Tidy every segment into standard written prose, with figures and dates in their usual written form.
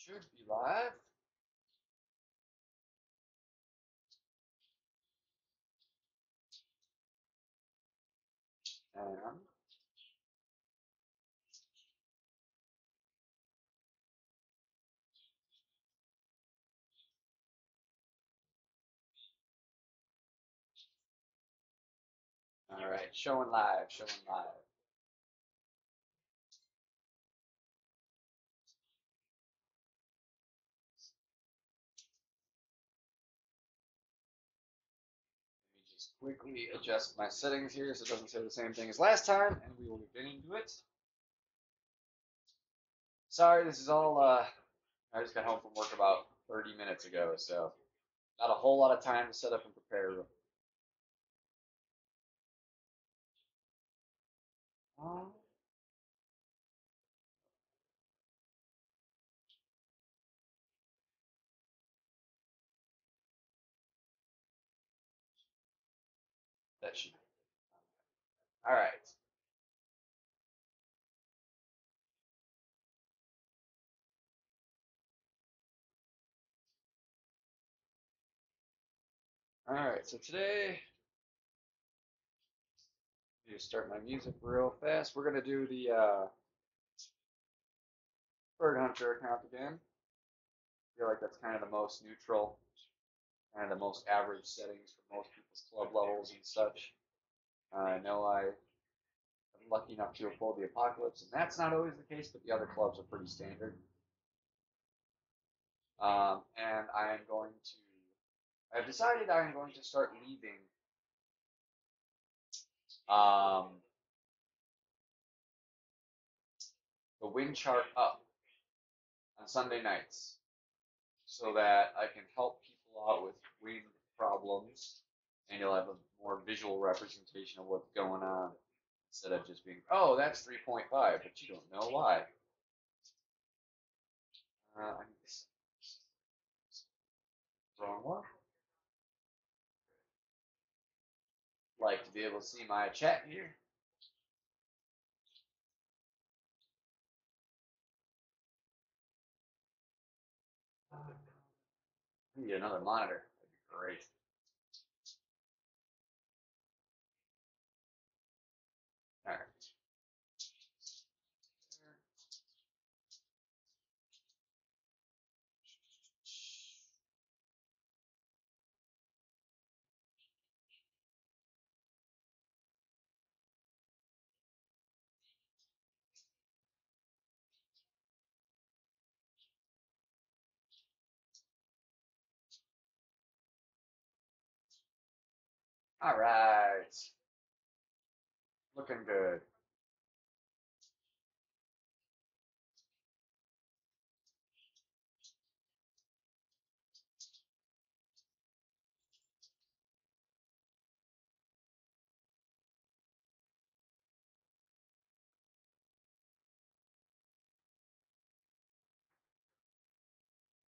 Should be live. And all right, showing live, showing live. Let me just quickly adjust my settings here so it doesn't say the same thing as last time, and we will get into it. Sorry, this is all, I just got home from work about 30 minutes ago, so not a whole lot of time to set up and prepare. Um, that should. All right. All right. So today, I'm to start my music real fast. We're gonna do the bird hunter account again. I feel like that's kind of the most neutral and the most average settings for most people's club levels and such. I know I'm lucky enough to have pulled the Apocalypse, and that's not always the case, but the other clubs are pretty standard. And I've decided I am going to start leaving the win chart up on Sunday nights so that I can help people out with win problems, and you'll have a more visual representation of what's going on instead of just being, oh, that's 3.5, but you don't know why. I need this wrong one. Like to be able to see my chat here. I need another monitor. That'd be great. All right. All right. Looking good.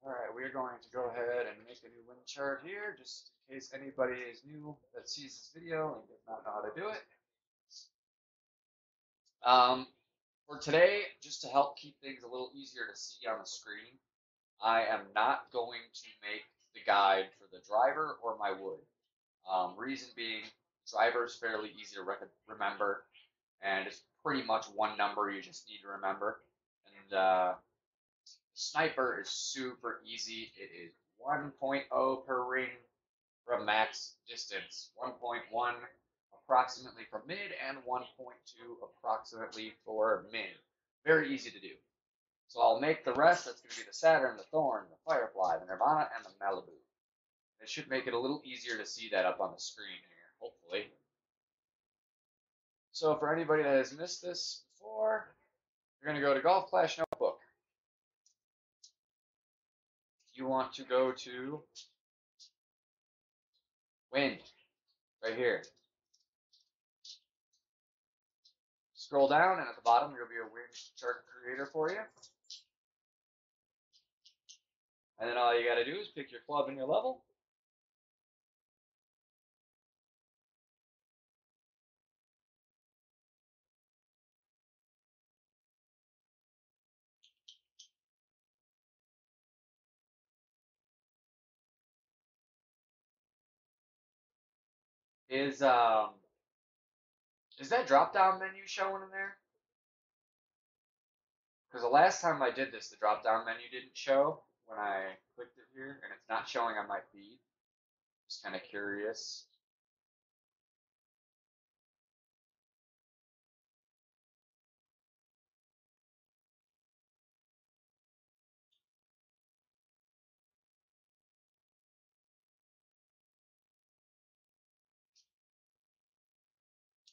All right, we're going to go ahead and make a new win chart here, just in case anybody is new that sees this video and does not know how to do it. For today, just to help keep things a little easier to see on the screen, I am not going to make the guide for the driver or my wood. Reason being, driver is fairly easy to remember, and it's pretty much one number you just need to remember. And sniper is super easy. It is 1.0 per ring from max distance, 1.1 approximately for mid, and 1.2 approximately for min. Very easy to do. So I'll make the rest. That's going to be the Saturn, the Thorn, the Firefly, the Nirvana, and the Malibu. It should make it a little easier to see that up on the screen here, hopefully. So for anybody that has missed this before, you're going to go to Golf Clash Notebook. You want to go to Wind, right here. Scroll down, and at the bottom, there will be a wind chart creator for you. And then all you got to do is pick your club and your level. Is that drop down menu showing in there? Because the last time I did this, the drop down menu didn't show when I clicked it here, and it's not showing on my feed. Just kind of curious.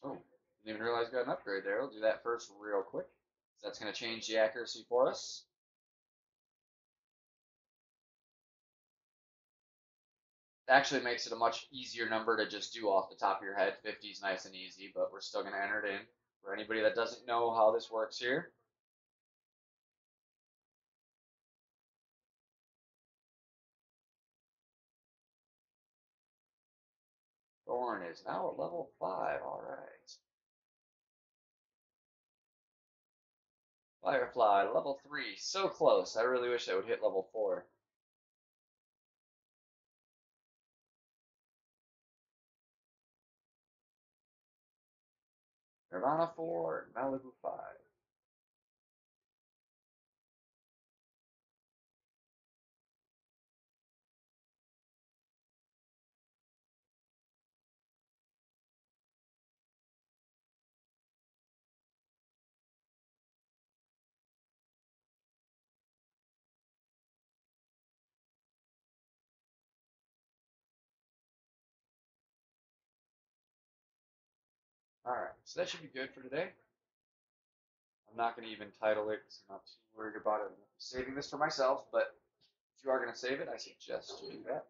Oh, didn't even realize I got an upgrade there. I'll do that first real quick. So that's going to change the accuracy for us. It actually makes it a much easier number to just do off the top of your head. 50 is nice and easy, but we're still going to enter it in. For anybody that doesn't know how this works here, Thorn is now at level 5. All right. Firefly, level 3. So close. I really wish I would hit level 4. Nirvana 4, Malibu 5. Alright, so that should be good for today. I'm not going to even title it because I'm not too worried about it. I'm saving this for myself, but if you are going to save it, I suggest you do that.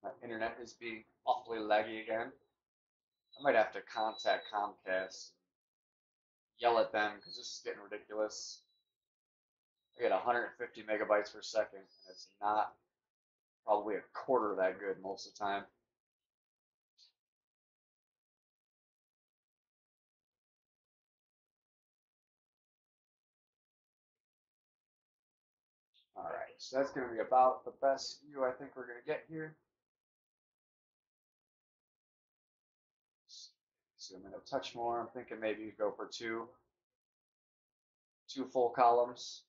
My internet is being awfully laggy again. I might have to contact Comcast, yell at them because this is getting ridiculous. I get 150 megabytes per second, and it's not probably a quarter that good most of the time. Alright, so that's going to be about the best view I think we're going to get here. Zoom in a touch more. I'm thinking maybe you go for two full columns.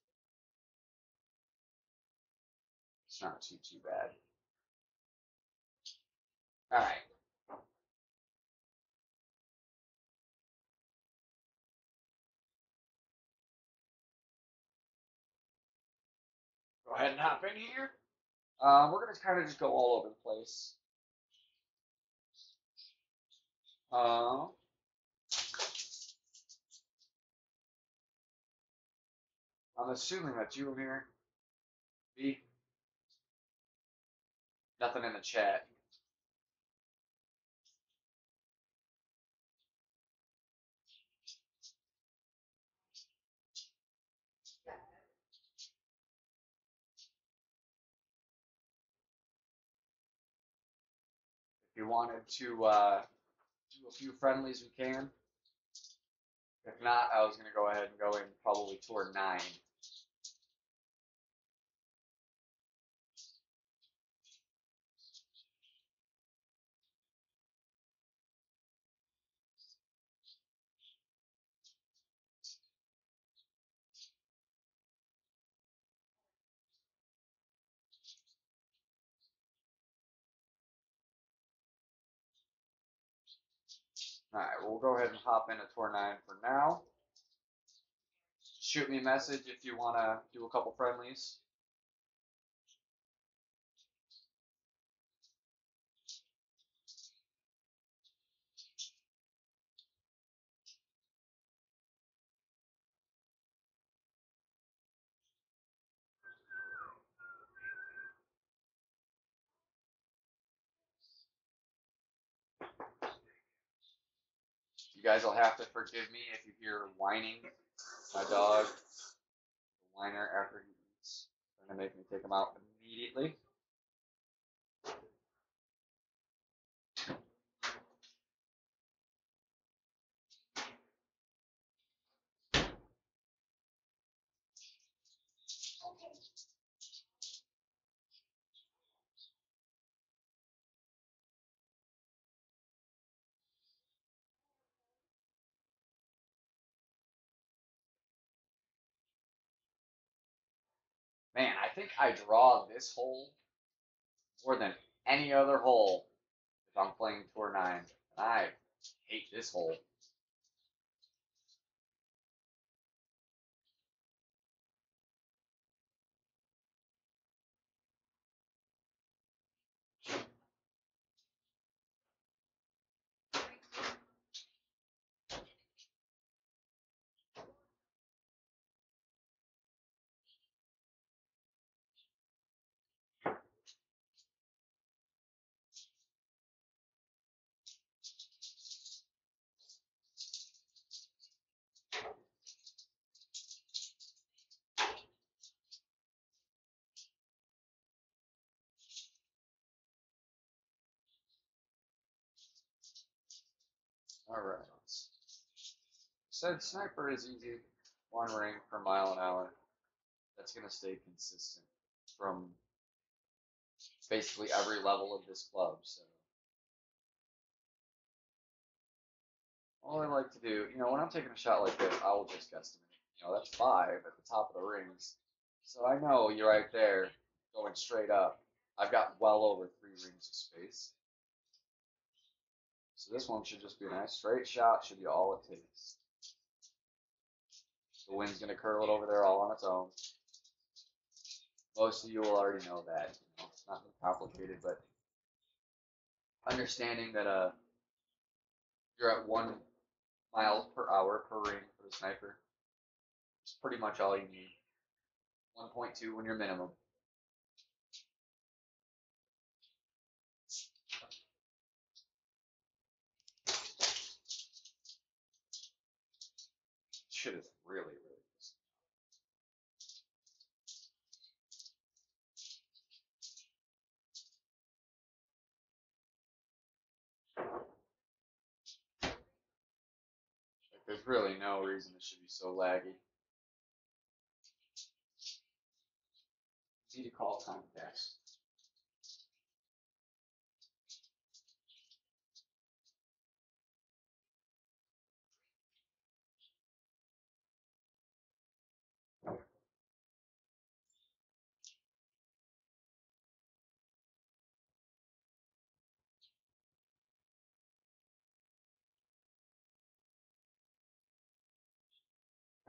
It's not too bad. Alright. Go ahead and hop in here. We're going to kind of just go all over the place. I'm assuming that's you here. B. Nothing in the chat. If you wanted to do a few friendlies, we can. If not, I was going to go ahead and go in probably toward 9. Alright, we'll go ahead and hop into Tour 9 for now. Shoot me a message if you want to do a couple friendlies. You guys will have to forgive me if you hear whining. My dog, the whiner after he eats, trying to make me take him out immediately. Man, I think I draw this hole more than any other hole if I'm playing Tour 9. I hate this hole. Alright. Said sniper is easy. 1 ring per mile an hour. That's going to stay consistent from basically every level of this club. So all I like to do, when I'm taking a shot like this, I will just guesstimate. That's 5 at the top of the rings. So I know you're right there going straight up. I've got well over 3 rings of space. So this one should just be a nice straight shot, should be all it takes. The wind's going to curl it over there all on its own. Most of you will already know that. It's not complicated, but understanding that you're at 1 mile per hour per ring for the sniper is pretty much all you need. 1.2 when you're minimum. Shit is really, really easy. Like, there's really no reason it should be so laggy. Easy to call time pass.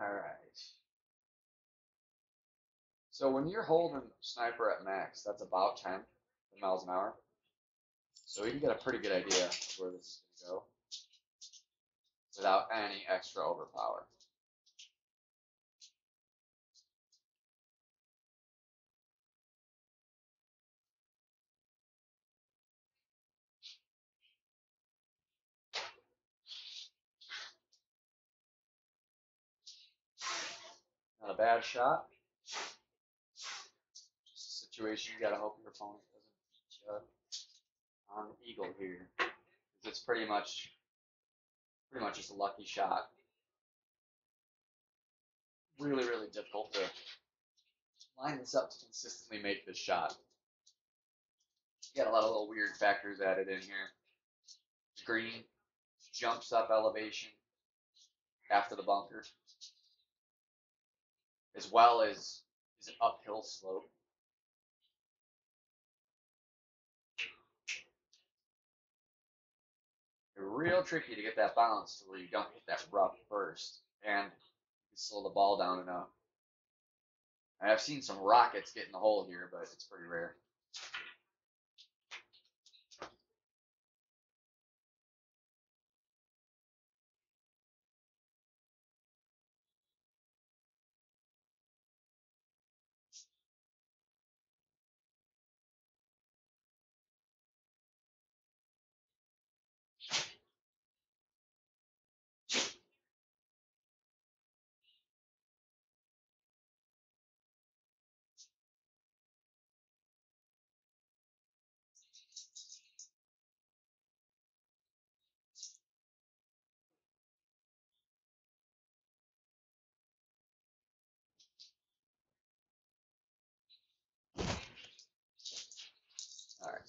Alright. So when you're holding sniper at max, that's about 10 miles an hour. So you can get a pretty good idea of where this is going to go without any extra overpower. Not a bad shot. Just a situation you gotta hope your opponent doesn't beat you on the eagle here. It's pretty much just a lucky shot. Really, really difficult to line this up to consistently make this shot. You got a lot of little weird factors added in here. The green jumps up elevation after the bunker, as well as is an uphill slope. It's real tricky to get that balance to where you don't hit that rough first, and you slow the ball down enough. And I've seen some rockets get in the hole here, but it's pretty rare.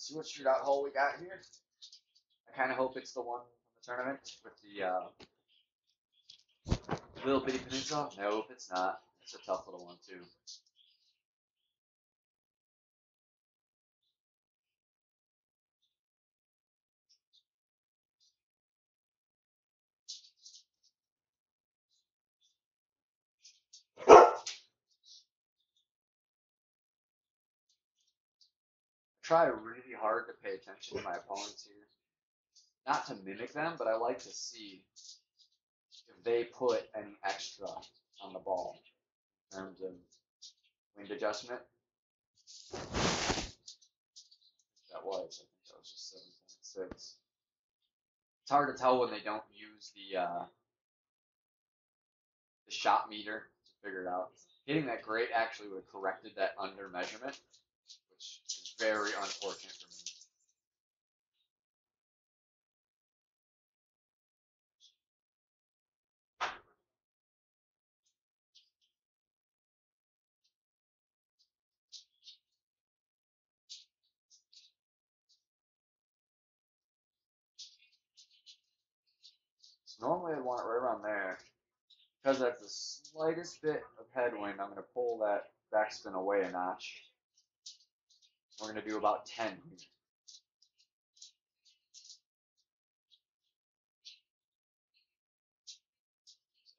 Let's see what shootout hole we got here. I kind of hope it's the one from the tournament with the little bitty peninsula. Nope, it's not. It's a tough little one too. Try really hard to pay attention to my opponents here. Not to mimic them, but I like to see if they put any extra on the ball in terms of wind adjustment. That was, I think that was just 7.6. It's hard to tell when they don't use the shot meter to figure it out. Hitting that great actually would have corrected that under measurement, which is very unfortunate for me. So normally I'd want it right around there. Because that's the slightest bit of headwind, I'm going to pull that backspin away a notch. We're going to do about 10 here.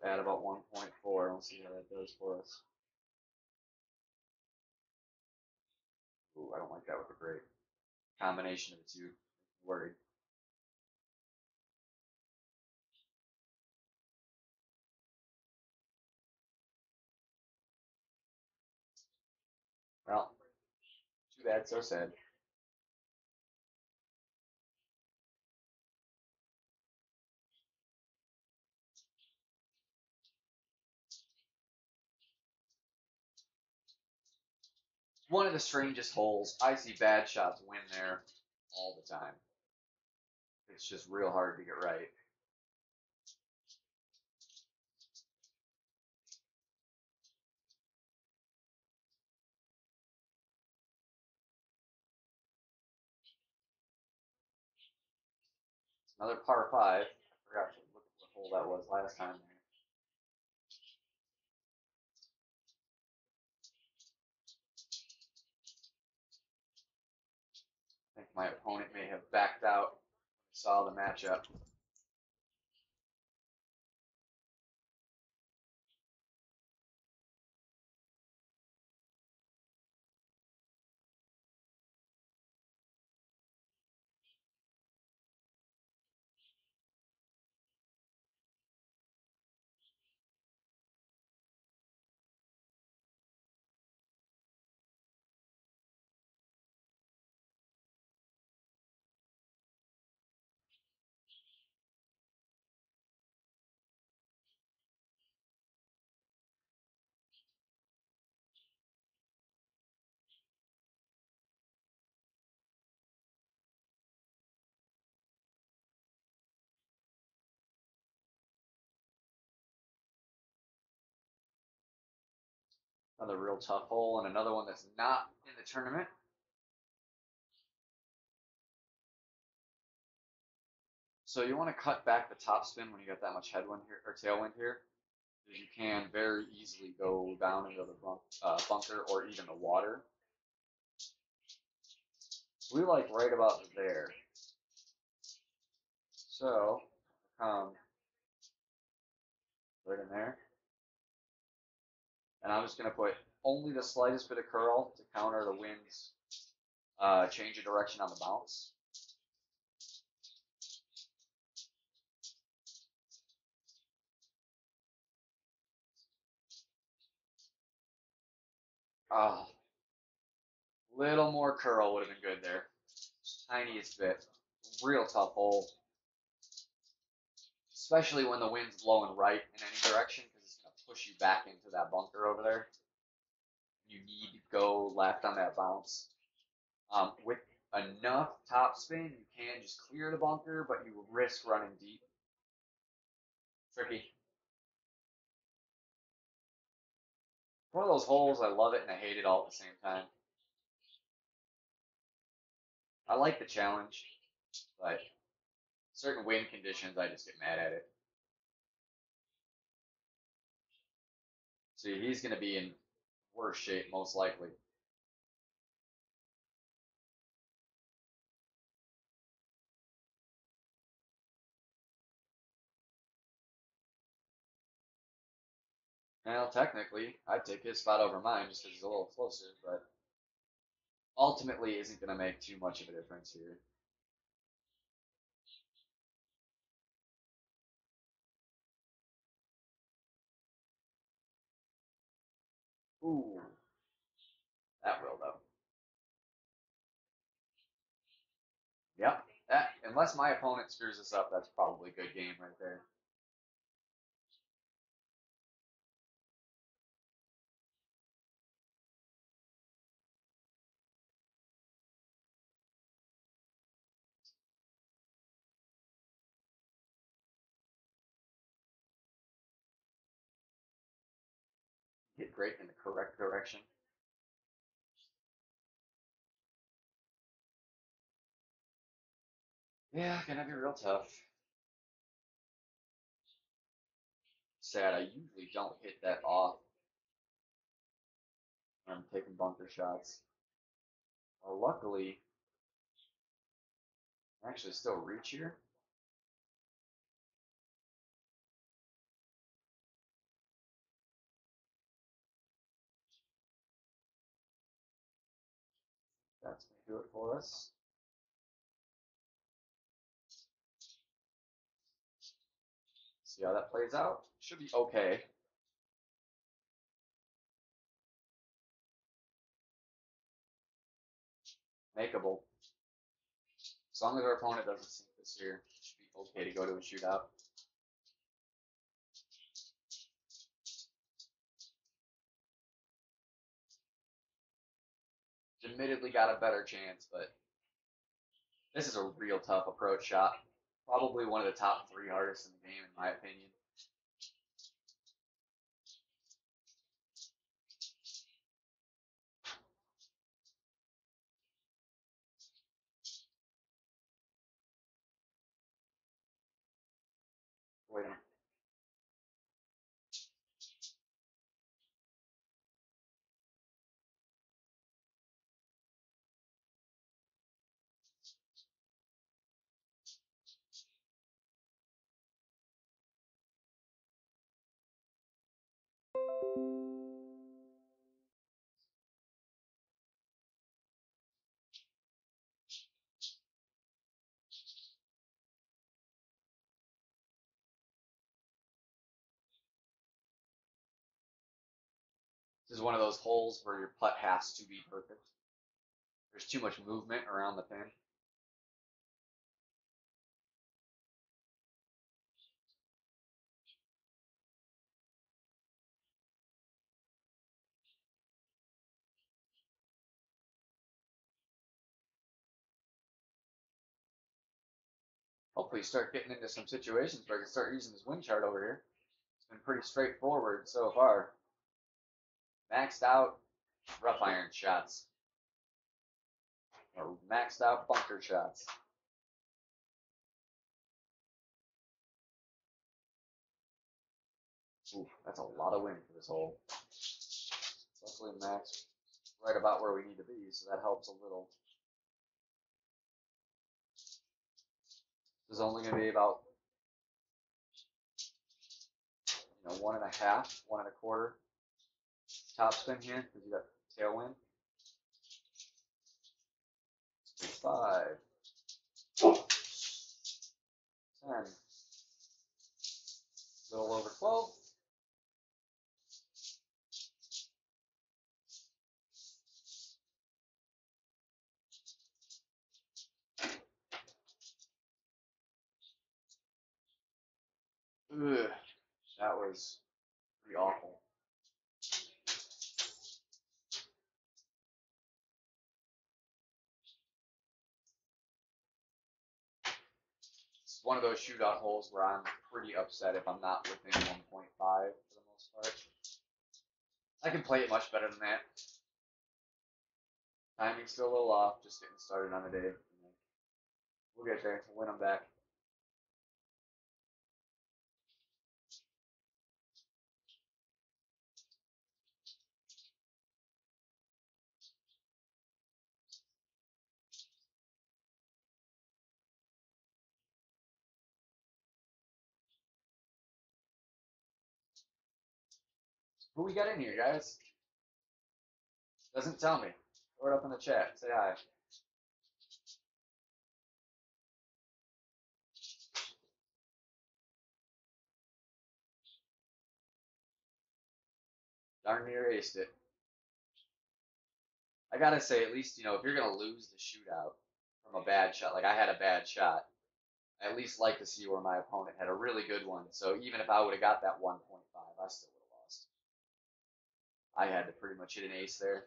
Add about 1.4. We'll see how that does for us. Ooh, I don't like that with the great combination of the two. I'm worried. Well, too bad, so sad. One of the strangest holes. I see bad shots win there all the time. It's just real hard to get right. Another par 5. I forgot to look at what hole that was last time. I think my opponent may have backed out when he saw the matchup. Another real tough hole, and another one that's not in the tournament. So you want to cut back the top spin when you got that much headwind here or tailwind here, because you can very easily go down into the bunker or even the water. We like right about there. So right in there, and I'm just gonna put only the slightest bit of curl to counter the wind's change of direction on the bounce. Oh, little more curl would have been good there. Just tiniest bit. Real tough hole. Especially when the wind's blowing right in any direction, because it's going to push you back into that bunker over there. You need to go left on that bounce. With enough topspin, you can just clear the bunker, but you risk running deep. Tricky. One of those holes, I love it and I hate it all at the same time. I like the challenge, but certain wind conditions, I just get mad at it. See, he's going to be in worse shape, most likely. Well, technically, I'd take his spot over mine just because he's a little closer, but ultimately isn't going to make too much of a difference here. Ooh, that will though. Yep, that unless my opponent screws this up, that's probably a good game right there. Hit great in the correct direction. Yeah, gonna be real tough. Sad, I usually don't hit that off when I'm taking bunker shots. Well, luckily, I actually still reach here. That's gonna do it for us. See how that plays out. Should be okay. Makeable. As long as our opponent doesn't sink this here, it should be okay to go to a shootout. Admittedly got a better chance, but this is a real tough approach shot. Probably one of the top 3 hardest in the game, in my opinion. Wait a minute. This is one of those holes where your putt has to be perfect. There's too much movement around the pin. Hopefully start getting into some situations where I can start using this wind chart over here. It's been pretty straightforward so far. Maxed out rough iron shots. Or maxed out bunker shots. Ooh, that's a lot of wind for this hole. Luckily maxed right about where we need to be, so that helps a little. This is only going to be about 1.5, 1.25 topspin here because you got tailwind. 5, 10, a little over 12. Ugh, that was pretty awful. It's one of those shootout holes where I'm pretty upset if I'm not within 1.5 for the most part. I can play it much better than that. Timing's still a little off, just getting started on the day. We'll get there. We'll win them back. Who we got in here, guys? Doesn't tell me. Throw it up in the chat. Say hi. Darn near aced it. I gotta say, at least, if you're gonna lose the shootout from a bad shot, like I had a bad shot, I at least like to see where my opponent had a really good one. So even if I would have got that 1.5, I still would have lost. I had to pretty much hit an ace there.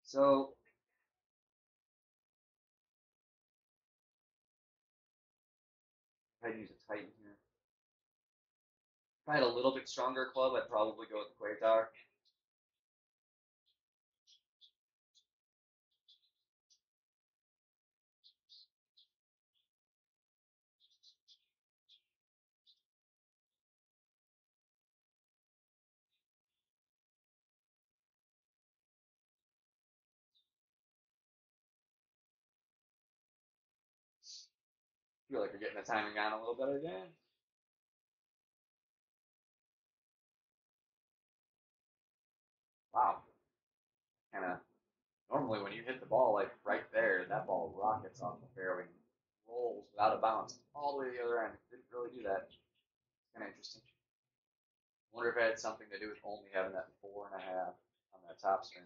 So I'd use a Titan here. If I had a little bit stronger club, I'd probably go with the Quasar. Feel like you're getting the timing on a little better again. Wow. Kind of. Normally, when you hit the ball like right there, that ball rockets off the fairway and rolls without a bounce all the way to the other end. Didn't really do that. Kind of interesting. Wonder if it had something to do with only having that 4.5 on that top spin.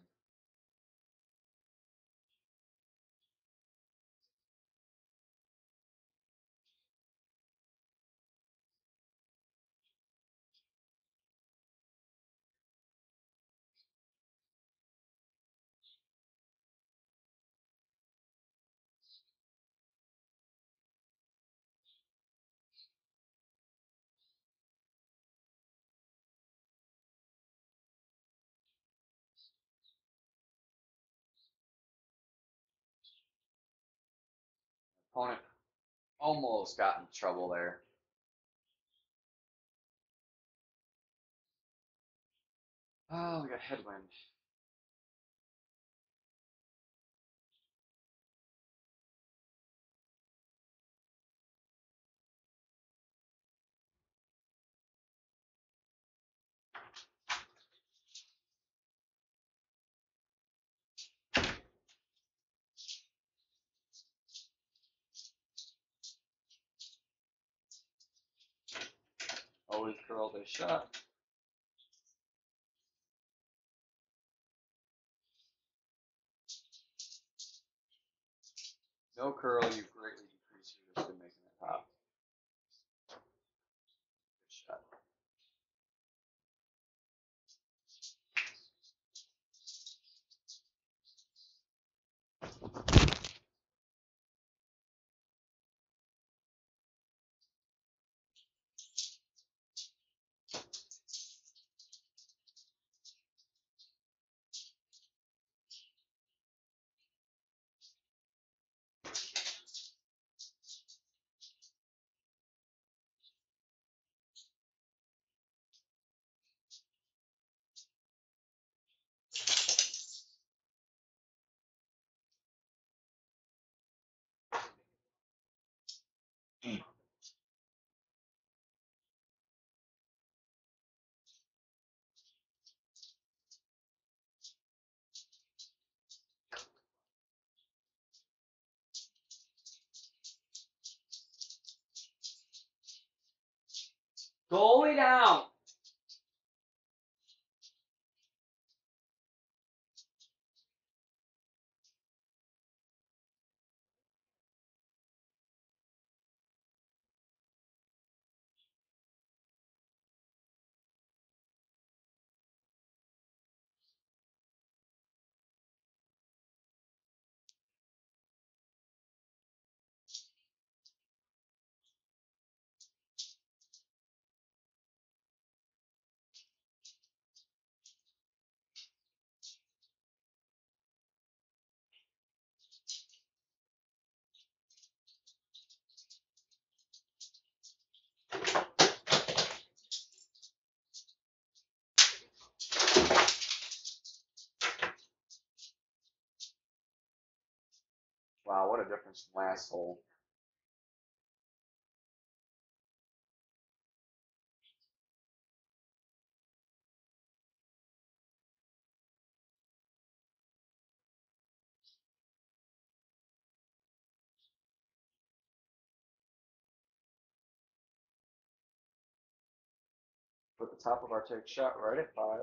Opponent almost got in trouble there. Oh, we got headwind. Always curl this shot. No curl, you greatly decrease your risk of making it top. Good shot. Goalie down. Wow, what a difference from last hole. Put the top of our take shot right at 5.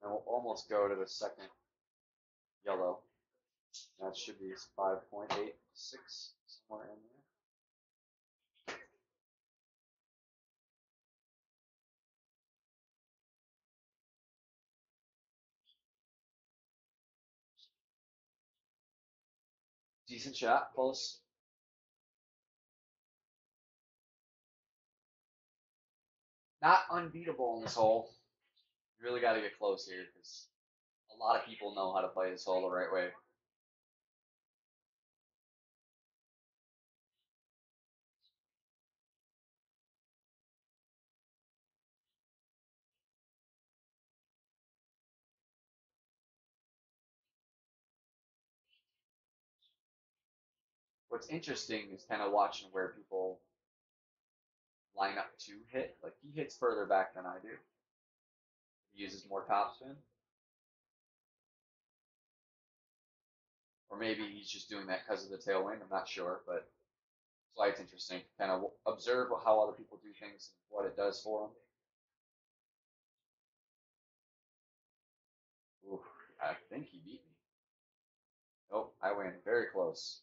And we'll almost go to the second yellow. That should be 5.86, somewhere in there. Decent shot, close. Not unbeatable in this hole. You really got to get close here because a lot of people know how to play this hole the right way. What's interesting is kind of watching where people line up to hit. Like he hits further back than I do. He uses more topspin. Or maybe he's just doing that because of the tailwind. I'm not sure, but that's why it's interesting. Kind of observe how other people do things and what it does for them. Ooh, I think he beat me. Nope, I win. Very close.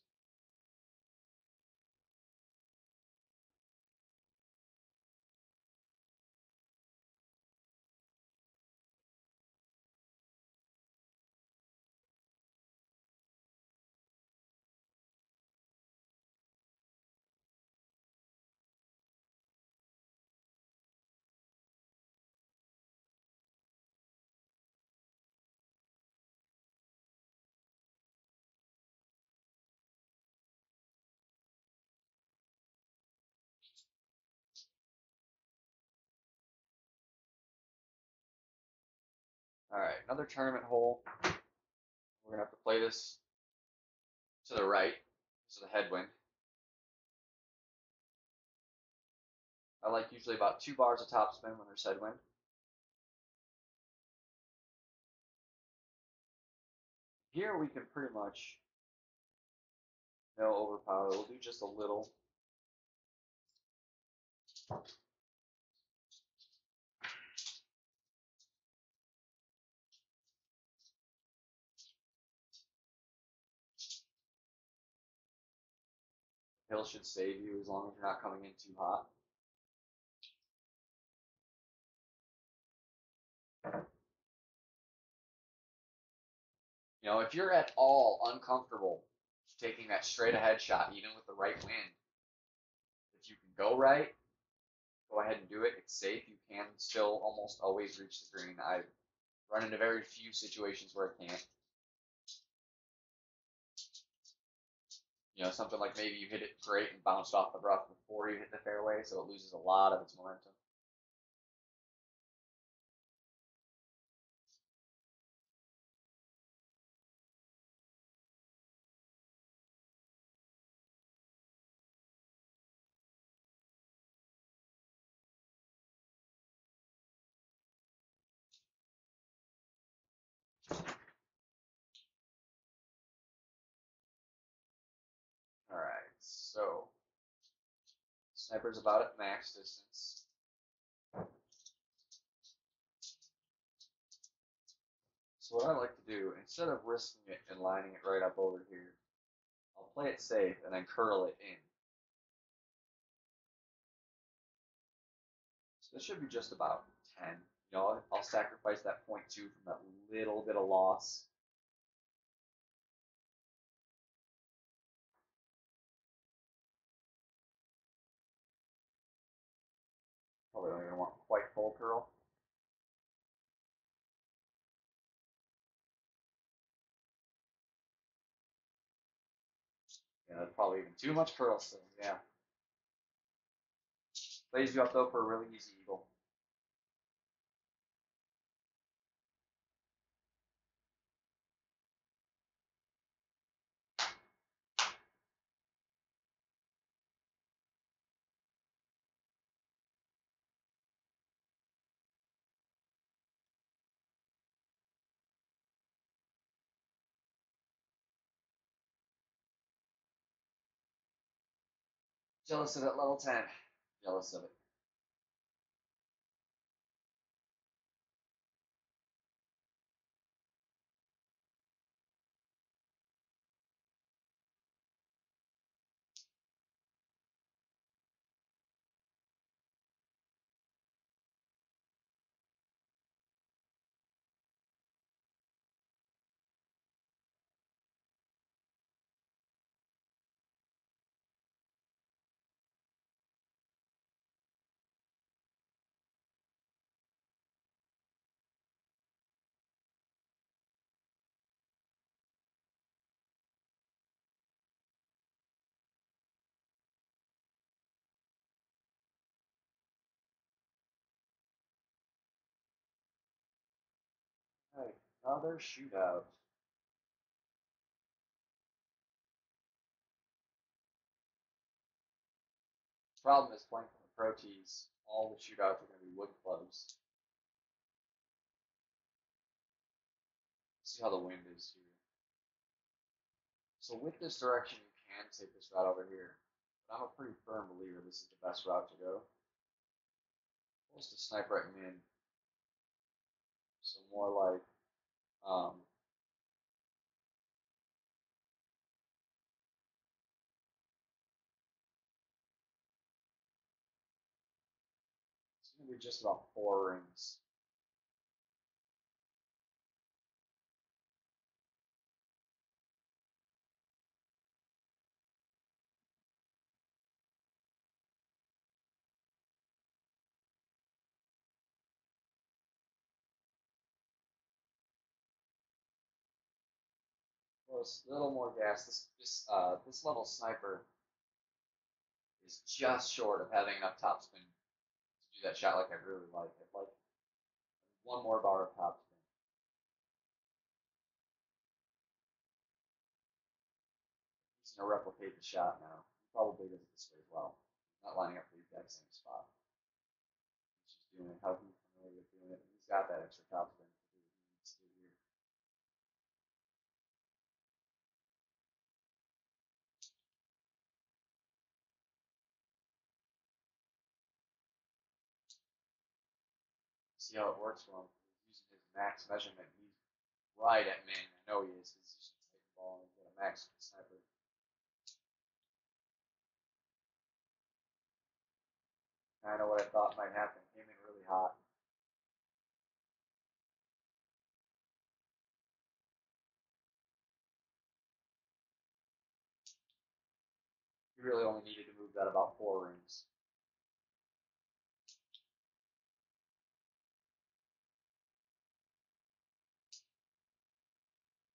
All right, another tournament hole. We're gonna have to play this to the right. This is the headwind. I like usually about 2 bars of topspin when there's headwind. Here we can pretty much no overpower. We'll do just a little. Hill should save you as long as you're not coming in too hot. You know, if you're at all uncomfortable taking that straight ahead shot, even with the right wind, if you can go right, go ahead and do it. It's safe. You can still almost always reach the green. I've run into very few situations where I can't. You know, something like maybe you hit it great and bounced off the rough before you hit the fairway, so it loses a lot of its momentum. All right, so sniper's about at max distance. So what I like to do, instead of risking it and lining it right up over here, I'll play it safe and then curl it in. So this should be just about 10. You know, I'll sacrifice that 0.2 from that little bit of loss. Probably don't even want quite full curl. Yeah, that's probably even too much curl still. Yeah. Lays you up though for a really easy eagle. Jealous of it, level 10. Jealous of it. Alright, another shootout. Problem is playing from the pro tees, all the shootouts are going to be wood clubs. See how the wind is here. So with this direction, you can take this route over here. But I'm a pretty firm believer this is the best route to go. Supposed to snipe right in. So more like it's going to be just about 4 rings. Close, a little more gas. This level sniper is just short of having enough topspin to do that shot like I really like. I'd like one more bar of topspin. He's going to replicate the shot now. He probably does it this way as well. He's not lining up for the exact same spot. He's just doing it how he's familiar with doing it. He's got that extra topspin to do what he needs to do here. See how it works for him. He's using his max measurement. He's right at min. I know he is. He's using a Titan ball and he's got a max sniper. Kind of what I thought might happen. Came in really hot. He really only needed to move that about 4 rings.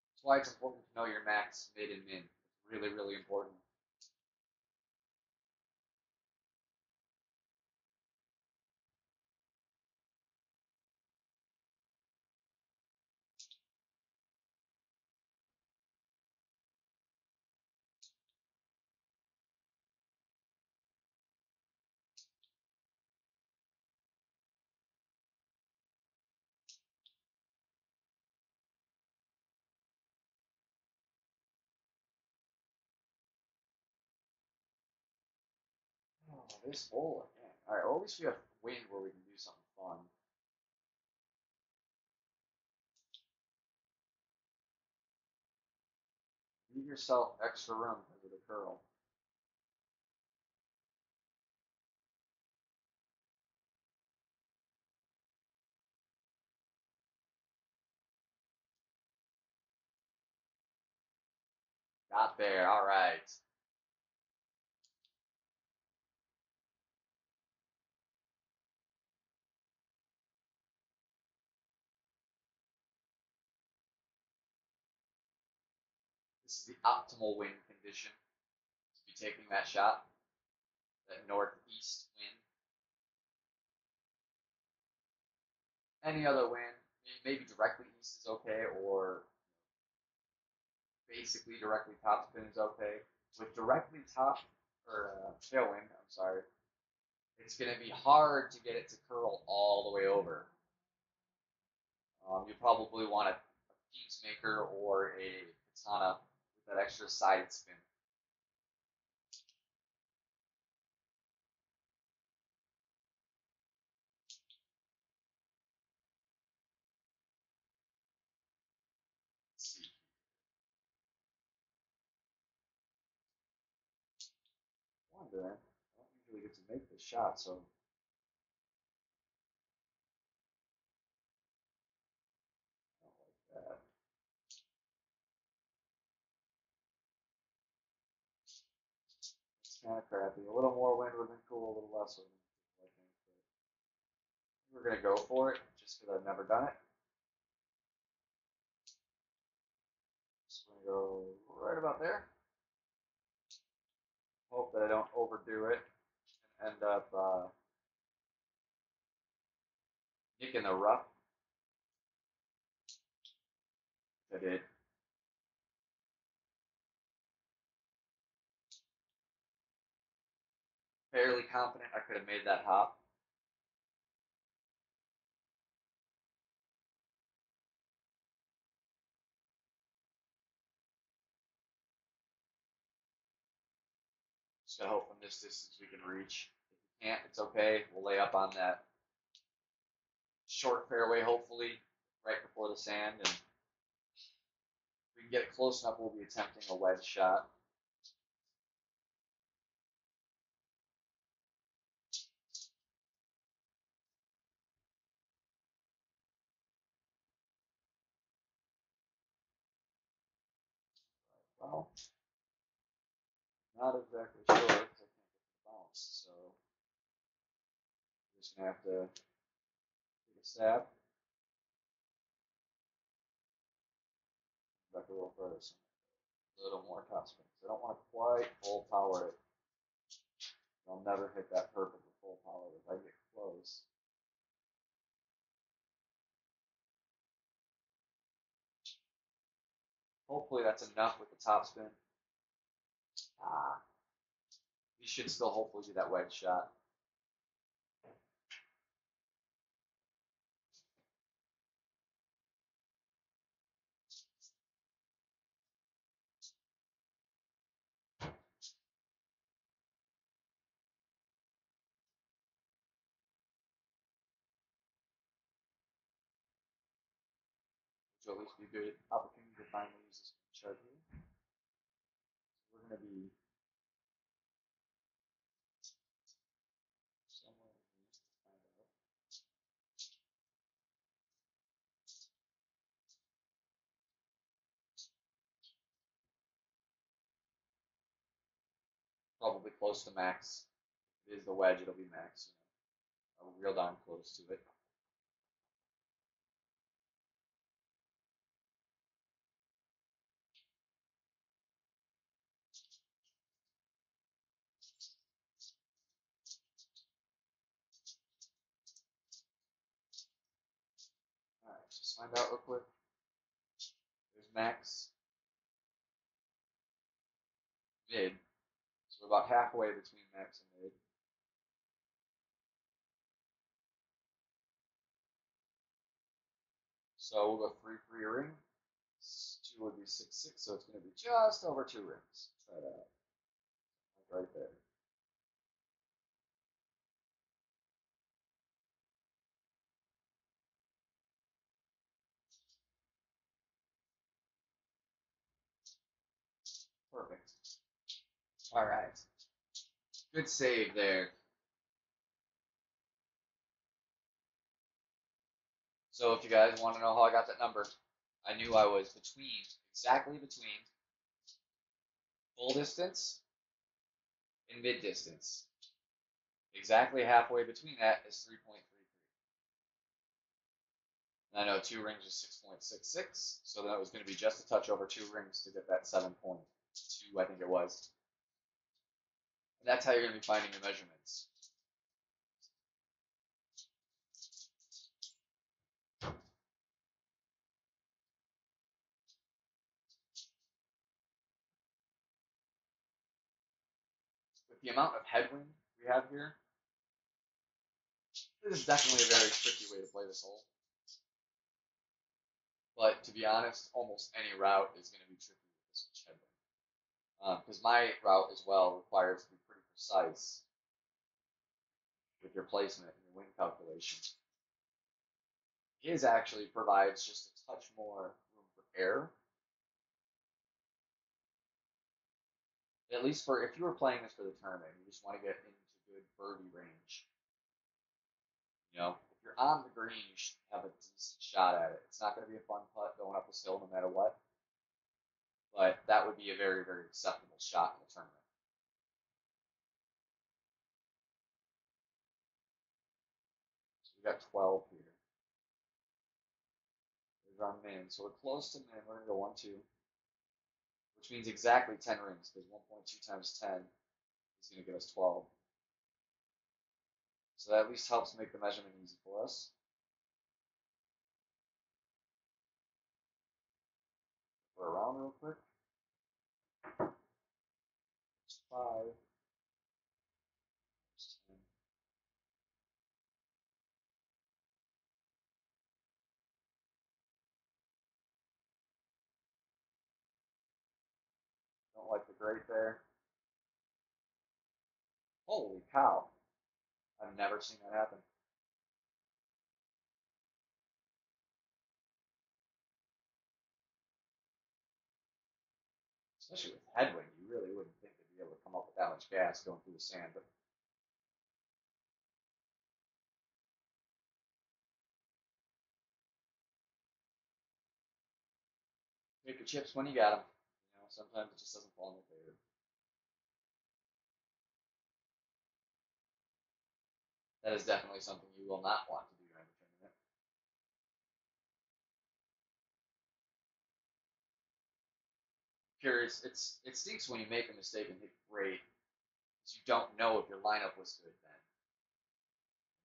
That's why it's important to know your max, mid, and min. It's really, really important. Oh, this hole again. Alright, well, at least we have wind where we can do something fun. Leave yourself extra room because of the curl. Got there. All right. This is the optimal wind condition to be taking that shot. That northeast wind. Any other wind, maybe directly east is okay, or basically directly top spin is okay. With directly top or tailwind, I'm sorry, it's going to be hard to get it to curl all the way over. You probably want a peacemaker or a katana with that extra side spin. Let's see. Wondering, I don't usually get to make this shot, so I don't like that. It's kind of crappy. A little more wind would have been cool, a little less would have been cool, I think. But we're going to go for it just because I've never done it. Just going to go right about there. Hope that I don't overdo it and end up nicking the rough. I did. Fairly confident I could have made that hop. Just gotta hope from this distance we can reach. If we can't, it's okay. We'll lay up on that short fairway, hopefully, right before the sand. And if we can get it close enough, we'll be attempting a wedge shot. Well, not exactly sure because I can't get the bounce. So I'm just gonna have to take a stab. Back a little further. So a little more top spin. I don't want to quite full power it. I'll never hit that perfect with full power if I get close. Hopefully that's enough with the top spin. You should still hopefully do that wedge shot. Which will at least be a good opportunity to finally use this chart here. So we're going to be somewhere in here to find out. Probably close to max. If it is the wedge, it'll be max. You know, real darn close to it. Alright, just find out real quick. There's max. Mid. So we're about halfway between max and mid. So we'll go 3 for your ring. 2 would be 6, 6, so it's going to be just over 2 rings. Try that. Like right there. Perfect. All right. Good save there. So if you guys want to know how I got that number, I knew I was exactly between full distance and mid distance. Exactly halfway between that is 3.33. And I know 2 rings is 6.66, so that was going to be just a touch over 2 rings to get that 7.2, I think it was. And that's how you're going to be finding your measurements. With the amount of headwind we have here, this is definitely a very tricky way to play this hole. But to be honest, almost any route is going to be tricky with this much headwind. Because my route as well requires to be pretty precise with your placement and your wind calculation. His actually provides just a touch more room for error. At least for if you were playing this for the tournament, you just want to get into good birdie range. You know, if you're on the green, you should have a decent shot at it. It's not going to be a fun putt going up the hill no matter what, but that would be a very, very acceptable shot in the tournament. So we got 12 here. There's our min. So we're close to min. We're going to go 1, 2, which means exactly 10 rings because 1.2 times 10 is going to give us 12. So that at least helps make the measurement easy for us. We're around real quick. 5. 10. Don't like the grate there. Holy cow. I've never seen that happen. Especially with headwind, you really wouldn't think they'd be able to come up with that much gas going through the sand, but take your chips when you got them. You know, sometimes it just doesn't fall in your favor. That is definitely something you will not want to do during the tournament. Curious, it stinks when you make a mistake and hit great, because you don't know if your lineup was good then.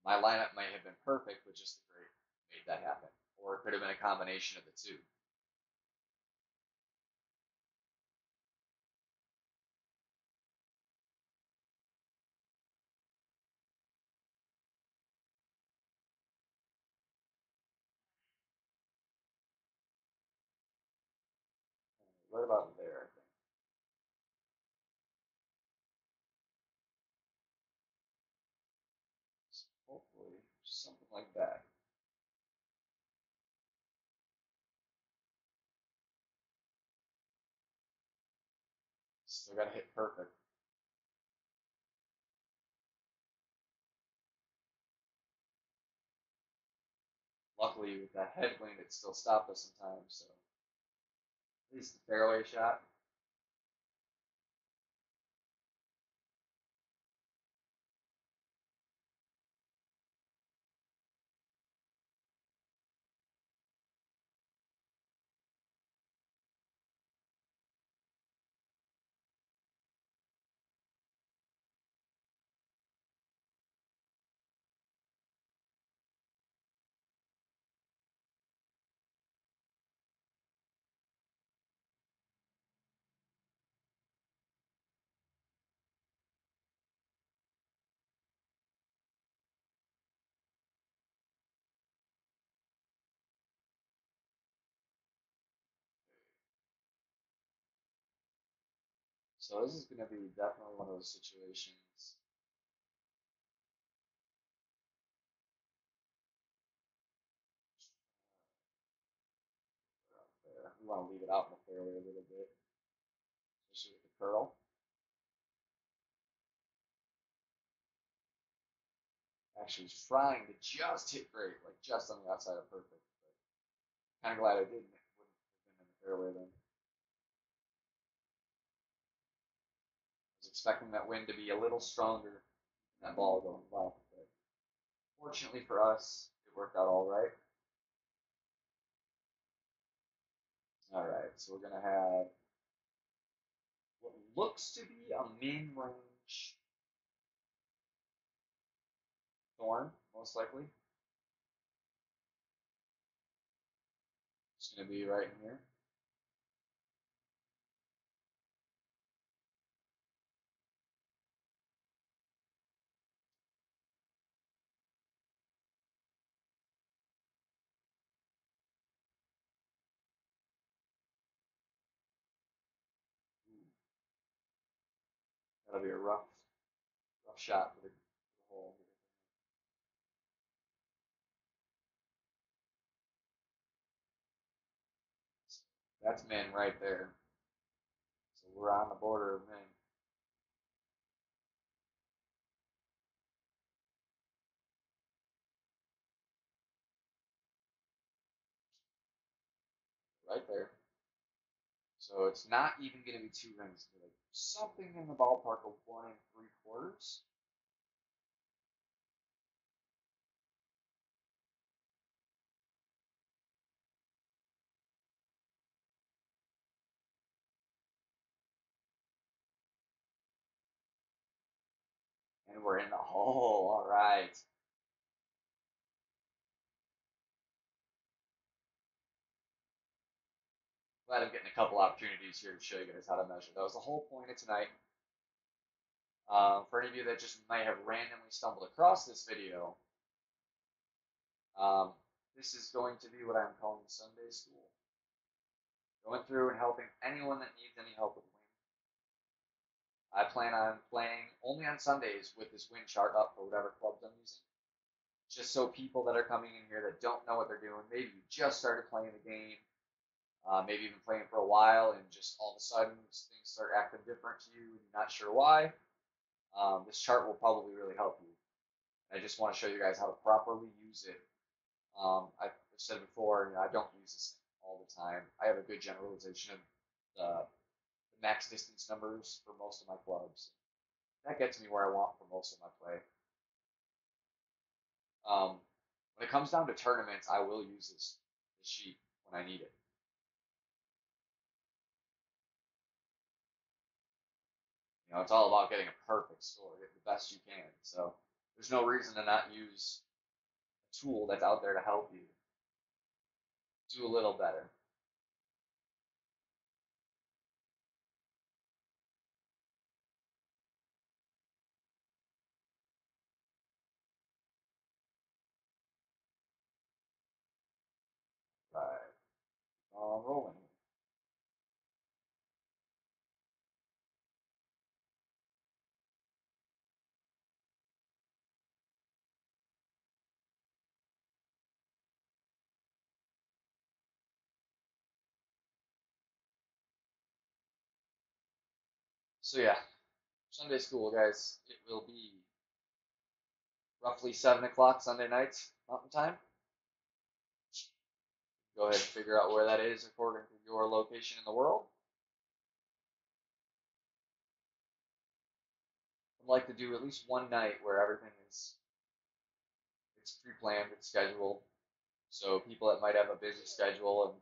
My lineup might have been perfect, but just the grade made that happen, or it could have been a combination of the two. Right about there, I think. So hopefully, something like that. Still got to hit perfect. Luckily, with that headwind, it still stopped us sometimes, so at least the fairway shot. So this is going to be definitely one of those situations. We want to leave it out in the fairway a little bit, especially with curl. Actually was trying to just hit great, like just on the outside of perfect. But kind of glad I didn't. It wouldn't have been in the fairway then. I was expecting that wind to be a little stronger and that ball going left, but fortunately for us, it worked out all right. All right, so we're gonna have what looks to be a min-range thorn, most likely. It's gonna be right in here. That'll be a rough shot for the hole. That's min right there. So we're on the border of min. Right there. So it's not even going to be 2 rings. Like something in the ballpark of 1 3/4. And we're in the hole. All right. Glad I'm getting a couple opportunities here to show you guys how to measure. That was the whole point of tonight. For any of you that just might have randomly stumbled across this video, this is going to be what I'm calling Sunday school. Going through and helping anyone that needs any help with wind. I plan on playing only on Sundays with this wind chart up for whatever clubs I'm using. Just so people that are coming in here that don't know what they're doing, maybe you just started playing the game, maybe you've been playing for a while and just all of a sudden things start acting different to you and you're not sure why, this chart will probably really help you. I just want to show you guys how to properly use it. I've said before, I don't use this thing all the time. I have a good generalization of the max distance numbers for most of my clubs. That gets me where I want for most of my play. When it comes down to tournaments, I will use this sheet when I need it. It's all about getting a perfect score, get the best you can. So there's no reason to not use a tool that's out there to help you do a little better. Right. Rolling. So yeah, Sunday school, guys. It will be roughly 7 o'clock Sunday nights, Mountain Time. Go ahead and figure out where that is according to your location in the world. I'd like to do at least one night where everything is it's pre-planned, it's scheduled, so people that might have a busy schedule and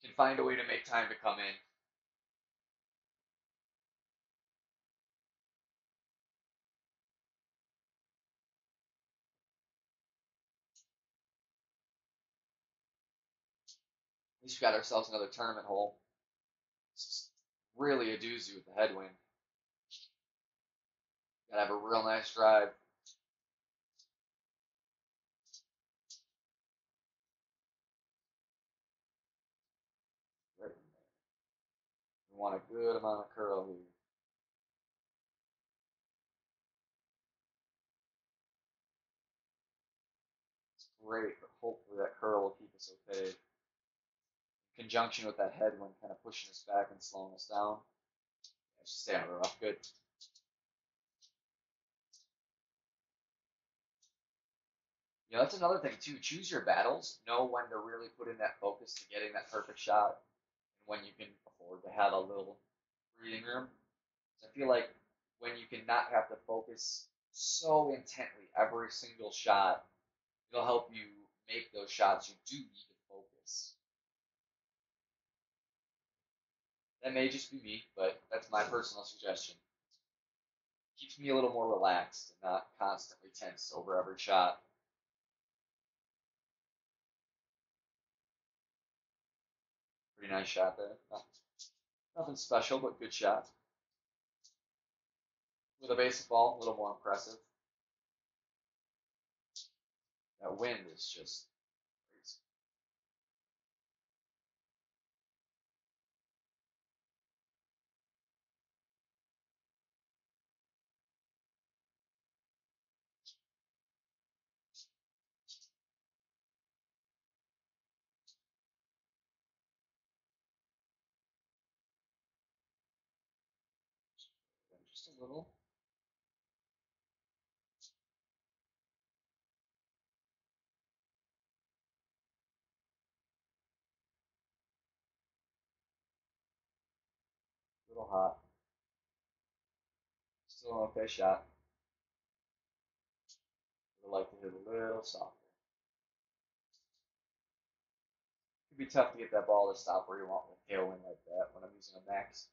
can find a way to make time to come in. At least we got ourselves another tournament hole. It's really a doozy with the headwind. Gotta have a real nice drive. Right in there. We want a good amount of curl here. It's great, but hopefully that curl will keep us okay. conjunction with that headwind kind of pushing us back and slowing us down. Yeah, just stay on the rough. Good. You know, that's another thing too. Choose your battles. Know when to really put in that focus to getting that perfect shot, and when you can afford to have a little breathing room. So I feel like when you can not have to focus so intently every single shot, it'll help you make those shots you do need to focus. That may just be me, but that's my personal suggestion. Keeps me a little more relaxed and not constantly tense over every shot. Pretty nice shot there. Nothing special, but good shot. With a baseball, a little more impressive. That wind is just crazy. Just a little. Little hot. Still an okay shot. Would like to hit a little softer. It'd be tough to get that ball to stop where you want with tailwind like that when I'm using a max.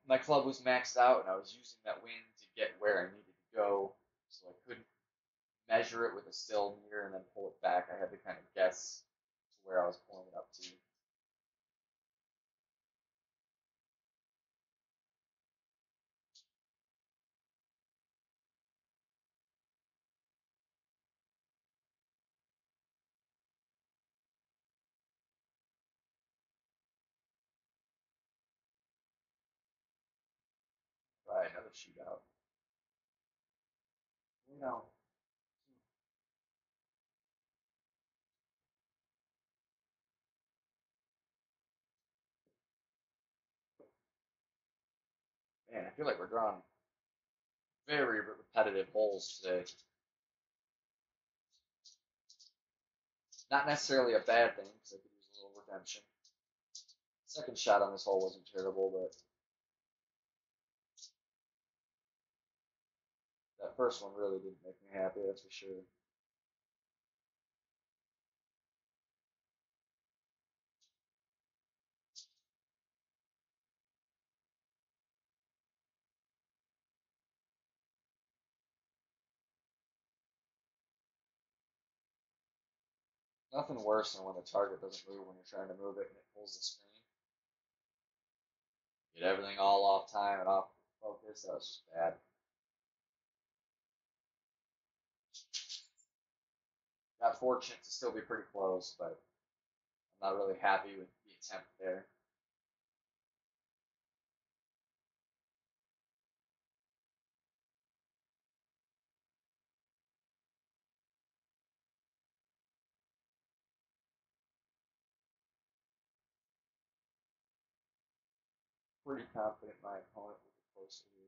My club was maxed out and I was using that wind to get where I needed to go, so I couldn't measure it with a still meter and then pull it back. I had to kind of guess where I was pulling it up to. Right, another shootout. You know, man, I feel like we're drawing very repetitive holes today. Not necessarily a bad thing, because I could use a little redemption. Second shot on this hole wasn't terrible, but that first one really didn't make me happy, that's for sure. Nothing worse than when the target doesn't move when you're trying to move it and it pulls the screen. Get everything all off time and off focus. That was just bad. Got fortunate to still be pretty close, but I'm not really happy with the attempt there. Pretty confident my opponent will be close to me.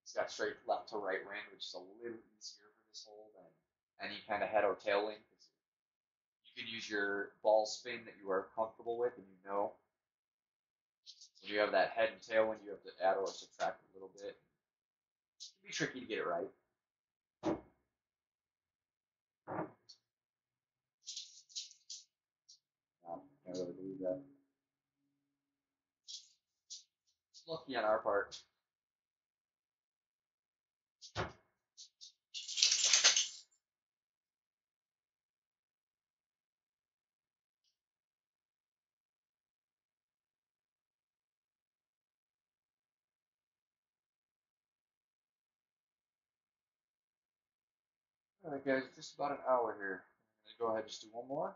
He's got straight left to right wind, which is a little easier for this hole than any kind of head or tail wind, because you can use your ball spin that you are comfortable with, and you know when you have that head and tail wind, you have to add or subtract a little bit. It can be tricky to get it right. Can't really believe that. Lucky on our part. All right, guys, just about an hour here. I'm gonna go ahead and just do one more.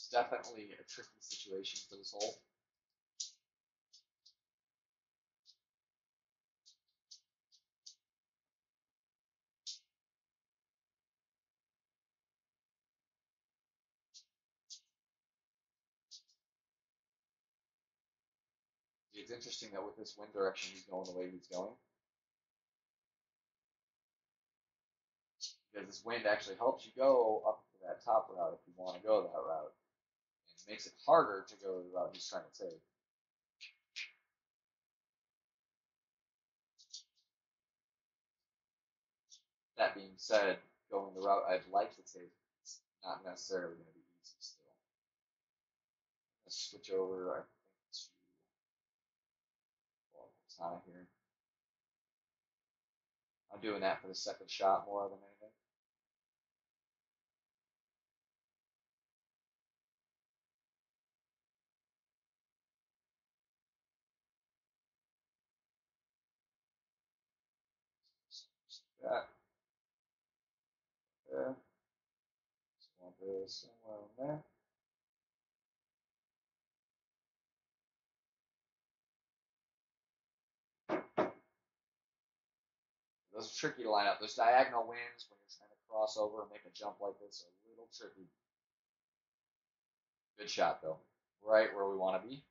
It's definitely a tricky situation for this hole. It's interesting that with this wind direction, he's going the way he's going. Because this wind actually helps you go up to that top route if you want to go that route. And it makes it harder to go the route he's trying to take. That being said, going the route I'd like to take is not necessarily going to be easy still. Let's switch over, I think, to Katana here. I'm doing that for the second shot more than anything. That. There. Just want this somewhere in there. Those are tricky to line up. Those diagonal winds when you're trying to cross over and make a jump like this are a little tricky. Good shot though. Right where we want to be.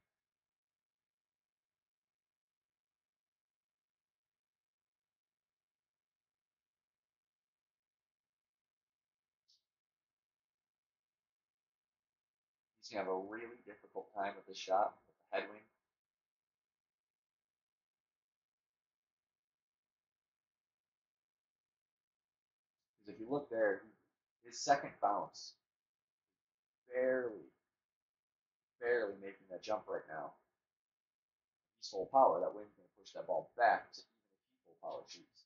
He's gonna have a really difficult time with this shot with the headwind. Because if you look there, his second bounce, barely making that jump right now. He's full power. That wind's going to push that ball back to even if he full power shoots.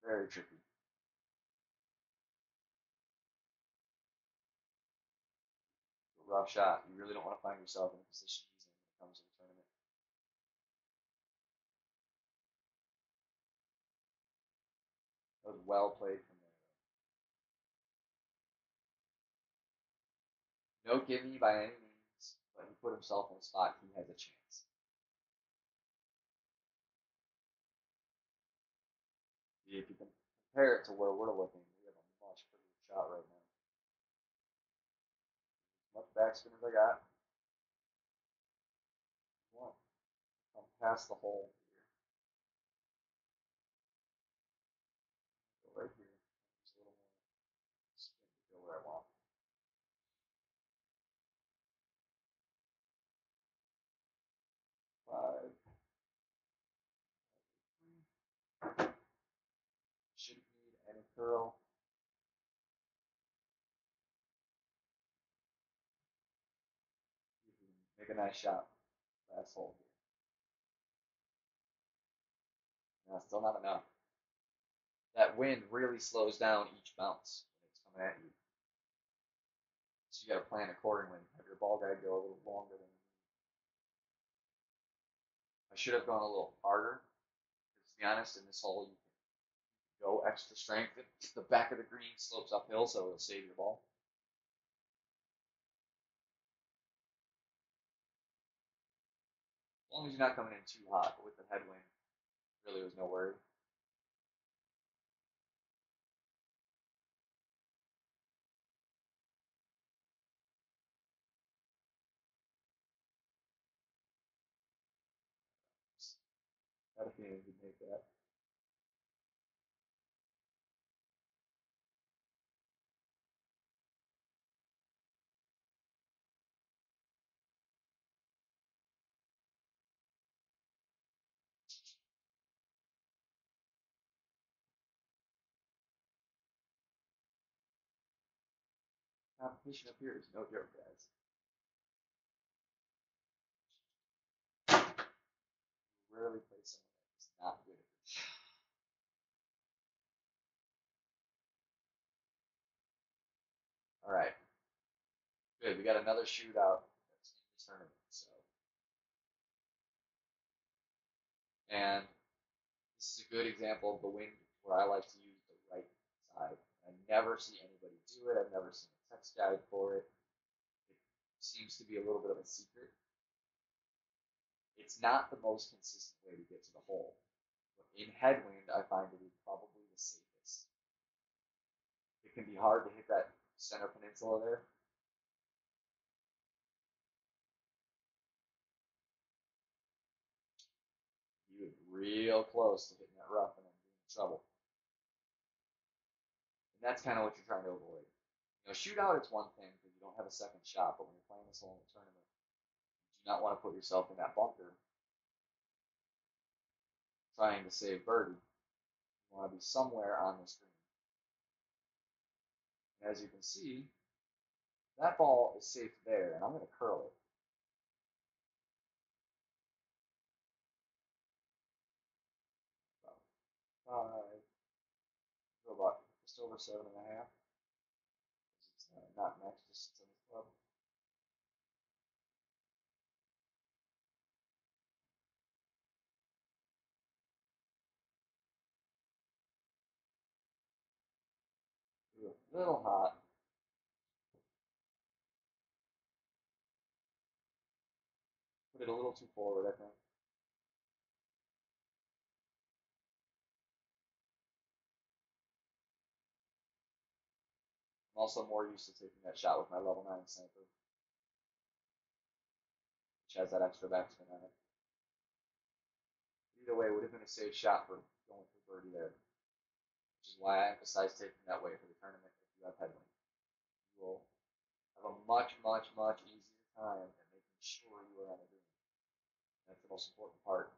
Very tricky. Rough shot. You really don't want to find yourself in a position he's in when it comes to the tournament. That was well played from there. No gimme by any means, but he put himself in a spot he has a chance. If you can compare it to where we're looking, we have a much prettier shot right now. As much backspin as I got. One. Come past the hole here. Go right here. Just a little more spin to go where I want. Five. Shouldn't need any curl. Make a nice shot. Last hole here. No, still not enough. That wind really slows down each bounce when it's coming at you. So you got to plan accordingly. Have your ball guide go a little longer than you need. I should have gone a little harder. Because to be honest, in this hole you can go extra strength. The back of the green slopes uphill, so it'll save your ball. As long as you're not coming in too hot, but with the headwind, really was no worry. Had a feeling he'd make that. Competition up here is no joke, guys. Rarely play someone that is not good at this. All right. Good. We got another shootout that's in the tournament. So, and this is a good example of the wind where I like to use the right side. I never see anybody do it. I've never seen a text guide for it. It seems to be a little bit of a secret. It's not the most consistent way to get to the hole. But in headwind, I find it is probably the safest. It can be hard to hit that center peninsula there. You get real close to hitting that rough and then being in trouble. And that's kind of what you're trying to avoid. You know, shootout, it's one thing because you don't have a second shot, but when you're playing this hole in the tournament, you do not want to put yourself in that bunker trying to save birdie. You want to be somewhere on the screen. And as you can see, that ball is safe there, and I'm going to curl it. About 5, so about just over 7.5. It's not max distance on the club. A little hot. Put it a little too forward, I think. I'm also more used to taking that shot with my level 9 sniper, which has that extra backspin on it. Either way, it would have been a safe shot for going for birdie there, which is why I emphasize taking that way for the tournament if you have headwind. You will have a much, much, much easier time at making sure you are on the green. That's the most important part.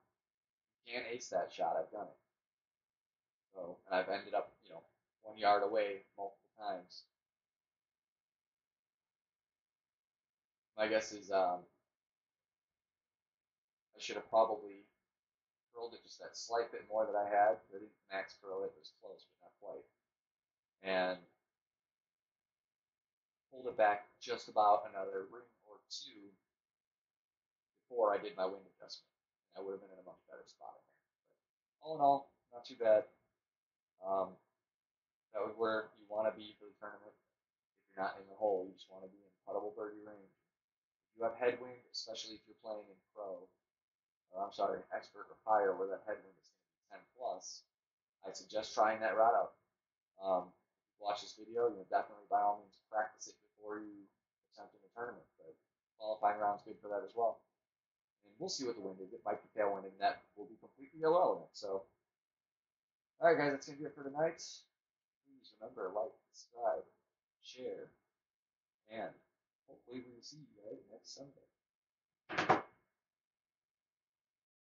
You can't ace that shot. I've done it. So, and I've ended up, 1 yard away multiple times. My guess is I should have probably curled it just that slight bit more that I had. I didn't max curl it. It was close, but not quite. And pulled it back just about another ring or two before I did my wind adjustment. I would have been in a much better spot in there. But all in all, not too bad. That was where you want to be for the tournament. If you're not in the hole, you just want to be in puttable birdie range. If you have headwind, especially if you're playing in pro, or I'm sorry, expert or higher, where that headwind is going to be 10 plus, I'd suggest trying that route out. If you watch this video, definitely by all means practice it before you attempt in the tournament. But qualifying round's good for that as well. And we'll see what the wind is. It might be tailwind, and that will be completely irrelevant. So, all right, guys, that's going to be it for tonight. Please remember, like, subscribe, share, and hopefully we will see you guys next Sunday.